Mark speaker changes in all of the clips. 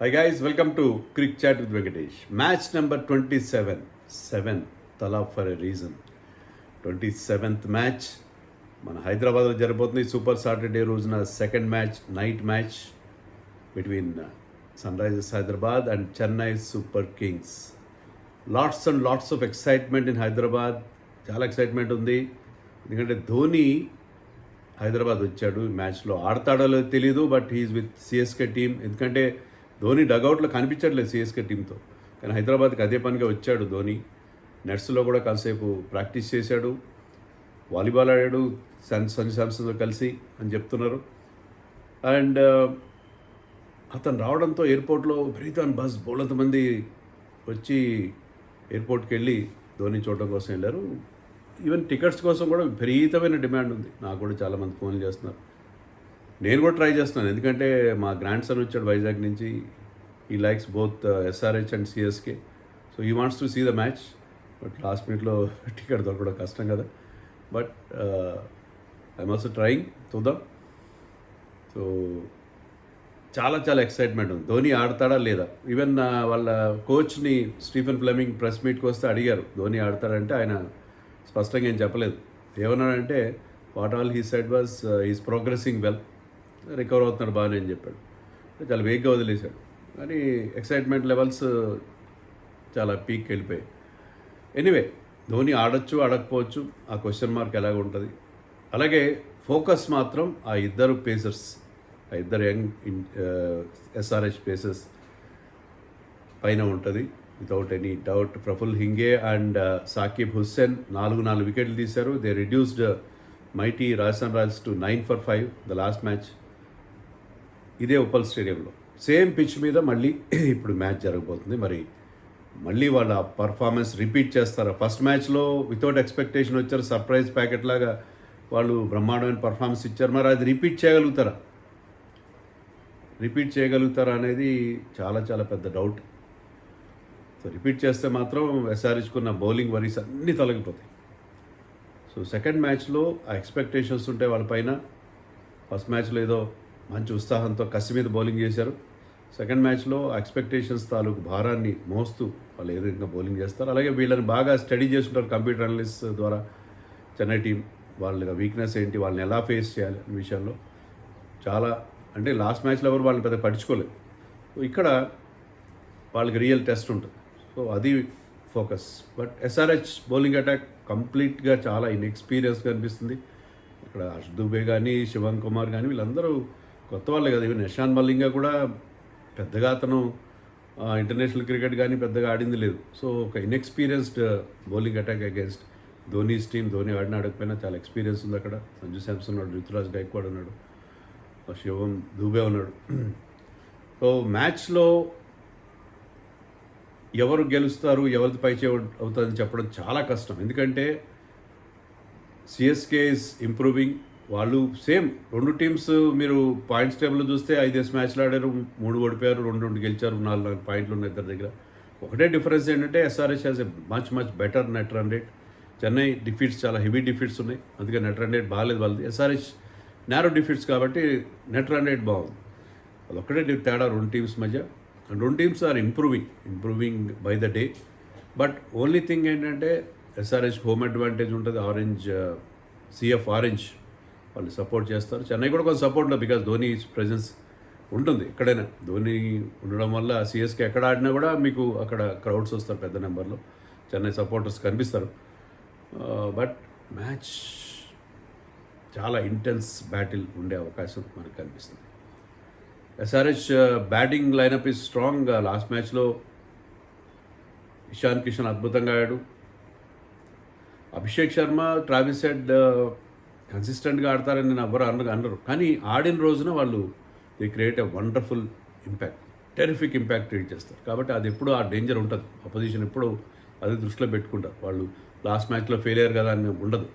Speaker 1: Hi guys, welcome to Cricket Chat with Venkatesh. Match number 27. 7 Tala for a reason. 27th match మన హైదరాబాద్లో జరగబోతుంది. Super Saturday రోజున second match, night match between Sunrisers Hyderabad and Chennai Super Kings. Lots and lots of excitement in Hyderabad. చాలా excitement ఉంది, ఎందుకంటే ధోని హైదరాబాద్ వచ్చాడు. ఈ మ్యాచ్లో ఆడతాడో లేదో తెలీదు, but he's with CSK team. ఎందుకంటే ధోని డగౌట్లో కనిపించట్లేదు సిఎస్కే టీంతో, కానీ హైదరాబాద్కి అదే పనిగా వచ్చాడు ధోని. నెట్స్లో కూడా కాసేపు ప్రాక్టీస్ చేశాడు, వాలీబాల్ ఆడాడు సంజు శాంసన్తో కలిసి అని చెప్తున్నారు. అండ్ అతను రావడంతో ఎయిర్పోర్ట్లో విపరీతమైన బస్, బోళ్ళంతమంది వచ్చి ఎయిర్పోర్ట్కి వెళ్ళి ధోని చూడడం కోసం వెళ్ళారు. ఈవెన్ టికెట్స్ కోసం కూడా విపరీతమైన డిమాండ్ ఉంది. నాకు కూడా చాలామంది ఫోన్లు చేస్తున్నారు, నేను కూడా ట్రై చేస్తున్నాను. ఎందుకంటే మా గ్రాండ్ సన్ వచ్చాడు వైజాగ్ నుంచి. He likes both SRH and CSK, so he wants to see the match. But last మినిట్లో టికెట్ దొరకడం కష్టం కదా. బట్ ఐఎమ్ ఆల్సో ట్రయింగ్, చూద్దాం. సో చాలా చాలా ఎక్సైట్మెంట్ ఉంది. ధోని ఆడతాడా లేదా. ఈవెన్ వాళ్ళ కోచ్ని స్టీఫెన్ ఫ్లెమింగ్ ప్రెస్ మీట్కి వస్తే అడిగారు ధోని ఆడతాడంటే ఆయన స్పష్టంగా ఏం చెప్పలేదు. ఏమన్నాడంటే what all he said was is progressing well, recover అవుతున్నాడు బాగానే అని చెప్పాడు. చాలా వేగ్గా వదిలేశాడు, కానీ ఎక్సైట్మెంట్ లెవెల్స్ చాలా పీక్కి వెళ్ళిపోయాయి. ఎనీవే, ధోని ఆడొచ్చు ఆడకపోవచ్చు, ఆ క్వశ్చన్ మార్క్ ఎలాగ ఉంటుంది. అలాగే ఫోకస్ మాత్రం ఆ ఇద్దరు పేసర్స్, ఆ ఇద్దరు యంగ్ ఎస్ఆర్హెచ్ పేసర్స్ పైన ఉంటుంది without any doubt. Praful Hinge and Sakib Hussain 4 వికెట్లు తీశారు. They reduced mighty Rajasthan Royals to 9 for 5 the last match. ఇదే ఉప్పల్ స్టేడియంలో సేమ్ పిచ్ మీద మళ్ళీ ఇప్పుడు మ్యాచ్ జరగబోతుంది. మరి మళ్ళీ వాళ్ళ పర్ఫార్మెన్స్ రిపీట్ చేస్తారా? ఫస్ట్ మ్యాచ్లో వితౌట్ ఎక్స్పెక్టేషన్ వచ్చారు, సర్ప్రైజ్ ప్యాకెట్ లాగా వాళ్ళు బ్రహ్మాండమైన పర్ఫార్మెన్స్ ఇచ్చారు. మరి అది రిపీట్ చేయగలుగుతారా అనేది చాలా చాలా పెద్ద డౌట్. సో రిపీట్ చేస్తే మాత్రం ఎస్ఆర్హెచ్కున్న బౌలింగ్ వరీస్ అన్నీ తొలగిపోతాయి. సో సెకండ్ మ్యాచ్లో ఆ ఎక్స్పెక్టేషన్స్ ఉంటాయి వాళ్ళపైన. ఫస్ట్ మ్యాచ్లో ఏదో మంచి ఉత్సాహంతో కసి మీద బౌలింగ్ చేశారు. సెకండ్ మ్యాచ్లో ఆ ఎక్స్పెక్టేషన్స్ తాలూకు భారాన్ని మోస్తూ వాళ్ళు ఏ విధంగా బౌలింగ్ చేస్తారు. అలాగే వీళ్ళని బాగా స్టడీ చేస్తుంటారు కంప్యూటర్ అనలిస్ట్ ద్వారా చెన్నై టీం. వాళ్ళ వీక్నెస్ ఏంటి, వాళ్ళని ఎలా ఫేస్ చేయాలి అనే విషయంలో చాలా, అంటే లాస్ట్ మ్యాచ్లో ఎవరు వాళ్ళని పెద్ద పట్టించుకోలేదు. సో ఇక్కడ వాళ్ళకి రియల్ టెస్ట్ ఉంటుంది. సో అది focus. But SRH bowling attack కంప్లీట్గా చాలా ఇన్ఎక్స్పీరియన్స్గా అనిపిస్తుంది. ఇక్కడ హర్ష్ దుబే కానీ శివన్ కుమార్ కానీ వీళ్ళందరూ కొత్త వాళ్ళే కదా. ఈవెన్ యశాంత్ మలింగా కూడా పెద్దగా అతను ఇంటర్నేషనల్ క్రికెట్ కానీ పెద్దగా ఆడింది లేదు. సో ఒక inexperienced bowling attack against Dhoni's team. Dhoni ఆడకపోయినా చాలా ఎక్స్పీరియన్స్ ఉంది అక్కడ. సంజు శాంసన్ ఉన్నాడు, రుతురాజ్ గైక్వాడ్ ఉన్నాడు, శివం దుబే ఉన్నాడు. సో మ్యాచ్లో ఎవరు గెలుస్తారు, ఎవరిది పై అవుతుందని చెప్పడం చాలా కష్టం. ఎందుకంటే సిఎస్కే ఇస్ ఇంప్రూవింగ్. వాళ్ళు సేమ్ రెండు టీమ్స్ మీరు పాయింట్స్ టేబుల్లో చూస్తే 5 మ్యాచ్లు ఆడారు, 3 ఓడిపోయారు, 2 గెలిచారు, 4 పాయింట్లు ఉన్నాయి ఇద్దరి దగ్గర. ఒకటే డిఫరెన్స్ ఏంటంటే SRH has a much better net run rate. Chennai defeats చాలా హెవీ డిఫీట్స్ ఉన్నాయి, అందుకే నెట్ రన్ రేట్ బాగాలేదు వాళ్ళది. ఎస్ఆర్హెచ్ నేరో డిఫీట్స్ కాబట్టి నెట్ రన్ రేట్ బాగుంది. అదొక్కటే తేడా రెండు టీమ్స్ మధ్య. అండ్ రెండు teams are improving by the day. But only thing ఏంటంటే ఎస్ఆర్హెచ్ హోమ్ అడ్వాంటేజ్ ఉంటుంది. సిఎఫ్ ఆరెంజ్ వాళ్ళు సపోర్ట్ చేస్తారు. చెన్నై కూడా కొంచెం సపోర్ట్ ఉంటుంది, బికాజ్ ధోని ప్రెజెన్స్ ఉంటుంది ఎక్కడైనా. ధోని ఉండడం వల్ల సిఎస్కే ఎక్కడ ఆడినా కూడా మీకు అక్కడ క్రౌడ్స్ వస్తారు పెద్ద నెంబర్లో, చెన్నై సపోర్టర్స్ కనిపిస్తారు. బట్ మ్యాచ్ చాలా ఇంటెన్స్ బ్యాటిల్ ఉండే అవకాశం మనకు కనిపిస్తుంది. SRH batting lineup is strong. Last మ్యాచ్లో ఇషాన్ కిషన్ అద్భుతంగా ఆడాడు. అభిషేక్ శర్మ, ట్రావిస్ హెడ్ కన్సిస్టెంట్గా ఆడతారని నేను ఎవరు అనరు, కానీ ఆడిన రోజున వాళ్ళు they create a wonderful impact, terrific impact create చేస్తారు. కాబట్టి అది ఎప్పుడు ఆ డేంజర్ ఉంటుంది. అపోజిషన్ ఎప్పుడు అది దృష్టిలో పెట్టుకుంటారు. వాళ్ళు లాస్ట్ మ్యాచ్లో ఫెయిల్ అయ్యారు కదా అని ఉండదు.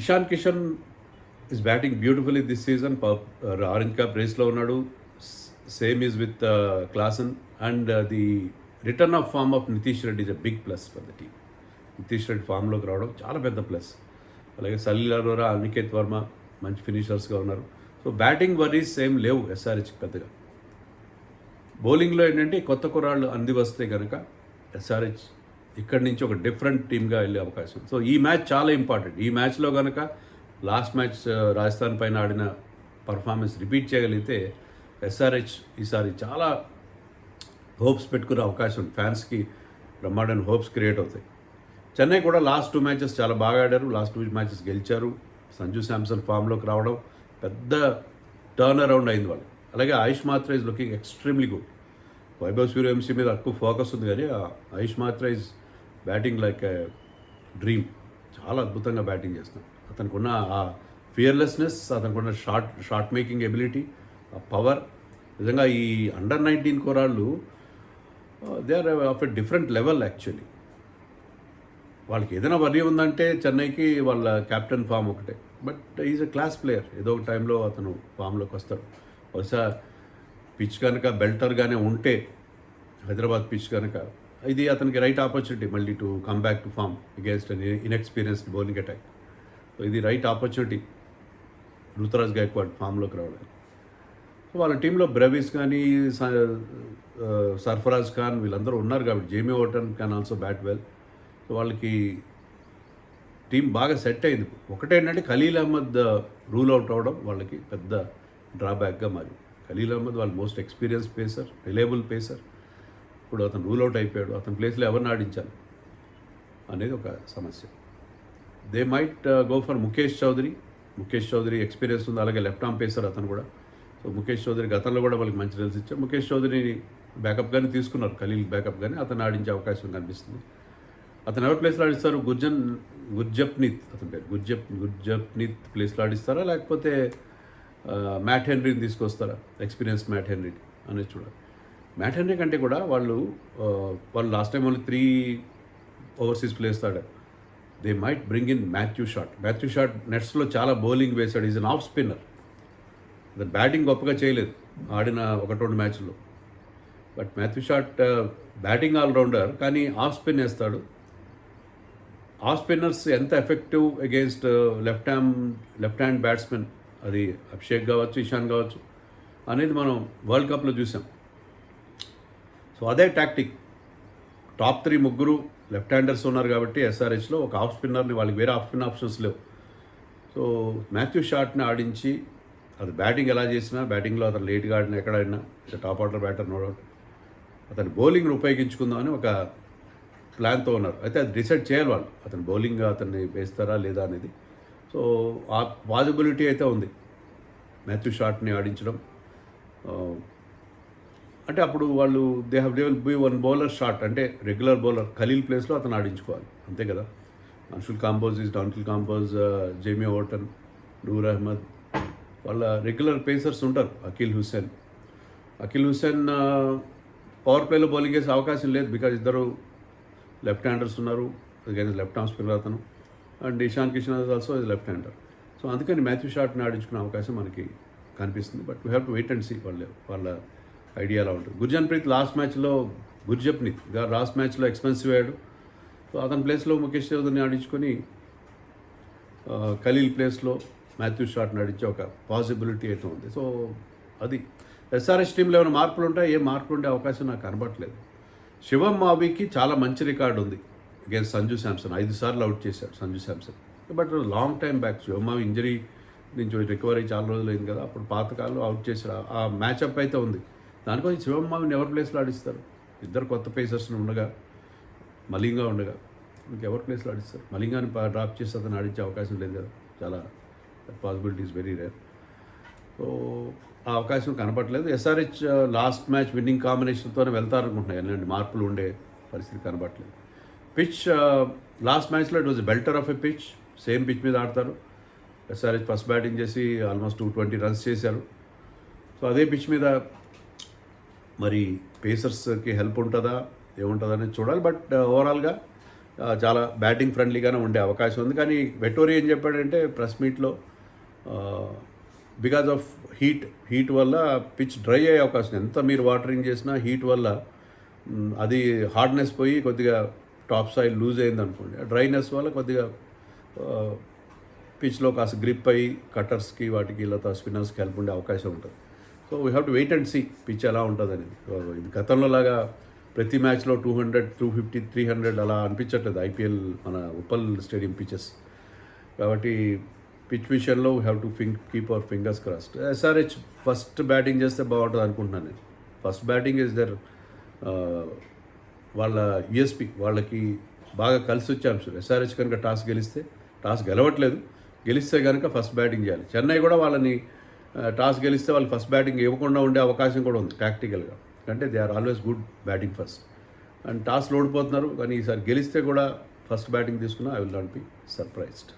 Speaker 1: Ishan Kishan is batting beautifully this season. Orange cap రేస్లో ఉన్నాడు. Same is with Klaasen. And the return of form of Nitish Reddy is a big plus for the team. Nitish Reddy ఫామ్లోకి రావడం చాలా పెద్ద ప్లస్. అలాగే సలీల్ అరోరా, అనికేత్ వర్మ మంచి ఫినిషర్స్గా ఉన్నారు. సో బ్యాటింగ్ వరీస్ ఏం లేవు ఎస్ఆర్హెచ్కి పెద్దగా. బౌలింగ్లో ఏంటంటే కొత్త కుర్రాళ్ళు అంది వస్తే కనుక ఎస్ఆర్హెచ్ ఇక్కడి నుంచి ఒక డిఫరెంట్ టీమ్గా వెళ్ళే అవకాశం. సో ఈ మ్యాచ్ చాలా ఇంపార్టెంట్. ఈ మ్యాచ్లో కనుక లాస్ట్ మ్యాచ్ రాజస్థాన్ పైన ఆడిన పర్ఫార్మెన్స్ రిపీట్ చేయగలిగితే ఎస్ఆర్హెచ్ ఈసారి చాలా హోప్స్ పెట్టుకునే అవకాశం ఉంది. ఫ్యాన్స్కి బ్రహ్మాండమైన హోప్స్ క్రియేట్ అవుతాయి. చెన్నై కూడా లాస్ట్ 2 మ్యాచెస్ చాలా బాగా ఆడారు. లాస్ట్ 2 మ్యాచెస్ గెలిచారు. సంజు శాంసన్ ఫామ్లోకి రావడం పెద్ద టర్న్ అరౌండ్ అయింది వాళ్ళు. అలాగే Ayush Mhatre is looking extremely good. Vaibhav Suryavanshi మీద ఎక్కువ ఫోకస్ ఉంది కానీ Ayush Mhatre is batting like a dream. చాలా అద్భుతంగా బ్యాటింగ్ చేస్తున్నాడు. అతనికి ఉన్న ఆ ఫియర్లెస్నెస్, అతనికి ఉన్న షార్ట్ మేకింగ్ ఎబిలిటీ, ఆ పవర్, నిజంగా ఈ అండర్ 19 కుర్రాళ్ళు they are of a different level actually. వాళ్ళకి ఏదైనా వర్రీ ఉందంటే చెన్నైకి వాళ్ళ కెప్టెన్ ఫామ్ ఒకటే. But is a class player. ఏదో ఒక టైంలో అతను ఫామ్లోకి వస్తాడు. బహుశా పిచ్ కనుక బెల్టర్గానే ఉంటే, హైదరాబాద్ పిచ్ కనుక, ఇది అతనికి రైట్ ఆపర్చునిటీ మళ్ళీ to come back to form against an inexperienced bowling attack. So ఇది రైట్ ఆపర్చునిటీ రుతురాజ్ గైక్వాడ్ ఫామ్లోకి రావడానికి. సో వాళ్ళ టీంలో బ్రెవిస్ కానీ సర్ఫరాజ్ ఖాన్ వీళ్ళందరూ ఉన్నారు కాబట్టి Jamie vote on can also bat well. So వాళ్ళకి టీం బాగా సెట్ అయింది. ఒకటేంటంటే ఖలీల్ అహ్మద్ రూల్ అవుట్ అవ్వడం వాళ్ళకి పెద్ద డ్రాబ్యాక్గా మారి. ఖలీల్ అహ్మద్ వాళ్ళ most experience pacer, reliable pacer. ఇప్పుడు అతను రూల్ అవుట్ అయిపోయాడు. అతని ప్లేస్లో ఎవరిని ఆడించాలి అనేది ఒక సమస్య. They might go for Mukesh Choudhary. Mukesh Choudhary experience ఉంది. అలాగే లెఫ్ట్ ఆర్మ్ పేసర్ అతను కూడా. సో ముఖేష్ చౌదరి గతంలో కూడా వాళ్ళకి మంచి రిజల్ట్స్ ఇచ్చారు. ముఖేష్ చౌదరిని బ్యాకప్గానే తీసుకున్నారు, ఖలీల్ బ్యాకప్గానే. అతను ఆడించే అవకాశం కనిపిస్తుంది. అతను ఎవరి ప్లేస్లో ఆడిస్తారు? గుర్జప్నీత్ అతని పేరు. గుర్జప్నీత్ ప్లేస్లో ఆడిస్తారా, లేకపోతే మ్యాట్ హెన్రీని తీసుకొస్తారా, ఎక్స్పీరియన్స్ మ్యాట్ హెన్రీ అనేది చూడాలి. మ్యాట్ హెన్రీ కంటే కూడా వాళ్ళు లాస్ట్ టైం వాళ్ళు 3 ఓవర్సీస్ ప్లేస్ ఆడారు. They might bring in Matthew Short నెట్స్లో చాలా బౌలింగ్ వేశాడు. Is an off spinner. అతను బ్యాటింగ్ గొప్పగా చేయలేదు ఆడిన 1-2 మ్యాచ్లో. But Matthew Short batting allrounder, కానీ ఆఫ్ స్పిన్ వేస్తాడు. ఆఫ్ స్పిన్నర్స్ ఎంత effective against left hand batsmen, అది అభిషేక్ కావచ్చు, ఇషాన్ కావచ్చు అనేది మనం వరల్డ్ కప్లో చూసాం. సో అదే టాక్టిక్. టాప్ 3 ముగ్గురు లెఫ్ట్ హ్యాండర్స్ ఉన్నారు కాబట్టి ఎస్ఆర్హెచ్లో ఒక ఆఫ్ స్పిన్నర్ని, వాళ్ళకి వేరే ఆఫ్ స్పిన్ ఆప్షన్స్ లేవు. సో మాథ్యూ షాట్ని ఆడించి, అది బ్యాటింగ్ ఎలా చేసినా, బ్యాటింగ్లో అతను లేట్గా ఆడినా, ఎక్కడ ఆడినా top order batter no doubt, అతని బౌలింగ్ని ఉపయోగించుకుందామని ఒక ప్లాన్తో ఉన్నారు. అయితే అది డిసైడ్ చేయాలి వాళ్ళు, అతను బౌలింగ్ అతన్ని వేస్తారా లేదా అనేది. సో ఆ పాజిబిలిటీ అయితే ఉంది మాథ్యూ షాట్ని ఆడించడం. అంటే అప్పుడు వాళ్ళు they will be 1 bowler short, అంటే రెగ్యులర్ బౌలర్ ఖలీల్ ప్లేస్లో అతను ఆడించుకోవాలి, అంతే కదా. అంశుల్ కాంబోజ్, జేమీ ఓటన్, నూర్ అహ్మద్, వాళ్ళ రెగ్యులర్ పేసర్స్ ఉంటారు. అఖిల్ హుస్సేన్ పవర్ ప్లేలో బౌలింగ్ వేసే అవకాశం లేదు. బికాజ్ ఇద్దరు లెఫ్ట్ హ్యాండర్స్ ఉన్నారు. అగైన్ లెఫ్ట్ ఆర్మ్ స్పిన్నర్ అతను. And Ishan Kishan also is left hander. So అందుకని మాథ్యూ షాట్ని ఆడించుకునే అవకాశం మనకి కనిపిస్తుంది. But we have to wait and see వాళ్ళ ఐడియా ఎలా ఉంటుంది. గుర్జప్నీత్ లాస్ట్ మ్యాచ్లో ఎక్స్పెన్సివ్ అయ్యాడు. సో అతని ప్లేస్లో ముఖేష్ చౌదరిని ఆడించుకొని ఖలీల్ ప్లేస్లో మాథ్యూ షాట్ని ఆడించే ఒక పాసిబిలిటీ అయితే ఉంది. సో అది ఎస్ఆర్హెచ్ టీంలో ఏమైనా మార్పులు ఉంటాయి, ఏ మార్పులు ఉండే అవకాశం నాకు కనబడట్లేదు. శివం మావికి చాలా మంచి రికార్డు ఉంది అగేన్స్ట్ సంజు శాంసన్. 5 సార్లు అవుట్ చేశాడు Sanju Samson. But long time back Shivam Mavi injury నుంచి రికవరీ చాలా రోజులు అయింది కదా, అప్పుడు పాతకాలంలో అవుట్ చేశాడు. ఆ మ్యాచ్అప్ అయితే ఉంది. దానికోసం శివం మావిని ఎవరి ప్లేస్లో ఆడిస్తారు? ఇద్దరు కొత్త పేసర్స్ని ఉండగా, మలింగా ఉండగా ఇంకెవరి ప్లేస్లో ఆడిస్తారు? మలింగాని డ్రాప్ చేసి అతను ఆడించే అవకాశం లేదు కదా. చాలా possibility is very rare. So ఆ అవకాశం కనపడలేదు. ఎస్ఆర్హెచ్ లాస్ట్ మ్యాచ్ విన్నింగ్ కాంబినేషన్తోనే వెళ్తారనుకుంటున్నాయి. ఎలాంటి మార్పులు ఉండే పరిస్థితి కనపడలేదు. పిచ్ లాస్ట్ మ్యాచ్లో it was belter of a pitch. Same pitch మీద ఆడతారు. ఎస్ఆర్హెచ్ ఫస్ట్ బ్యాటింగ్ చేసి ఆల్మోస్ట్ 220 రన్స్ చేశారు. సో అదే పిచ్ మీద మరి పేసర్స్కి హెల్ప్ ఉంటుందా ఏముంటుందా అనేది చూడాలి. బట్ ఓవరాల్గా చాలా బ్యాటింగ్ ఫ్రెండ్లీగానే ఉండే అవకాశం ఉంది. కానీ వెటోరీ ఏం చెప్పాడంటే ప్రెస్ మీట్లో, బికాజ్ ఆఫ్ హీట్ వల్ల పిచ్ డ్రై అయ్యే అవకాశం. ఎంత మీరు వాటరింగ్ చేసినా హీట్ వల్ల అది హార్డ్నెస్ పోయి కొద్దిగా టాప్ సైడ్ లూజ్ అయింది అనుకోండి. ఆ డ్రైనెస్ వల్ల కొద్దిగా పిచ్లో కాస్త గ్రిప్ అయ్యి కట్టర్స్కి వాటికి ఇలా స్పిన్నర్స్కి హెల్ప్ ఉండే అవకాశం ఉంటుంది. So so we have to wait and see pitch ఎలా ఉంటుందని. ఇది గతంలో లాగా ప్రతి మ్యాచ్లో 200, 250, 300 అలా అనిపించట్లేదు ఐపీఎల్ మన ఉప్పల్ స్టేడియం పిచెస్. కాబట్టి పిచ్ విషయంలో we have to keep our fingers crossed. SRH first batting చేస్తే బాగుంటుంది అనుకుంటున్నాను నేను. ఫస్ట్ బ్యాటింగ్ ఇస్ దర్ వాళ్ళ యూఎస్పీ, వాళ్ళకి బాగా కలిసి వచ్చే అంశం. ఎస్ఆర్హెచ్ కనుక టాస్ గెలవట్లేదు, గెలిస్తే కనుక ఫస్ట్ బ్యాటింగ్ చేయాలి. చెన్నై కూడా వాళ్ళని టాస్ గెలిస్తే వాళ్ళు ఫస్ట్ బ్యాటింగ్ ఇవ్వకుండా ఉండే అవకాశం కూడా ఉంది టాక్టికల్గా. అంటే they are always good batting first. And టాస్లో ఓడిపోతున్నారు, కానీ ఈసారి గెలిస్తే కూడా ఫస్ట్ బ్యాటింగ్ తీసుకున్నా I will not be surprised.